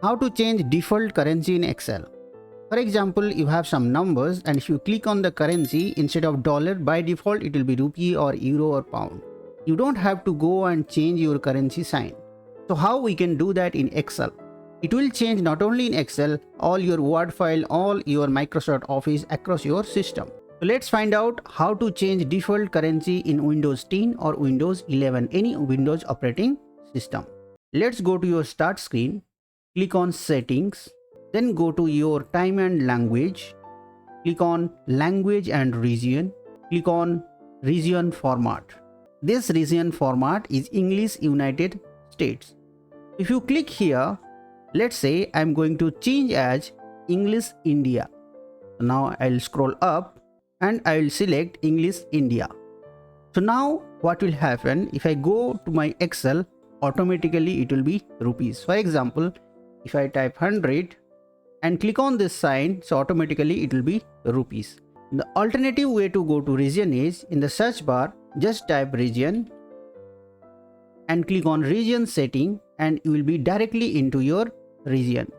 How to change default currency in Excel. For example, you have some numbers and if you click on the currency, instead of dollar, by default it will be rupee or euro or pound. You don't have to go and change your currency sign. So how we can do that in Excel? It will change not only in Excel, all your Word file, all your Microsoft Office across your system. So let's find out how to change default currency in Windows 10 or Windows 11, any Windows operating system. Let's go to your start screen, click on settings, then go to your time and language, click on language and region, click on region format. This region format is English United States. If you click here, let's say I'm going to change as English India. Now I'll scroll up and I will select English India. So now what will happen, if I go to my Excel, automatically it will be rupees. For example, if I type 100 and click on this sign, so automatically it will be rupees. The alternative way to go to region is in the search bar, just type region and click on region setting and you will be directly into your region.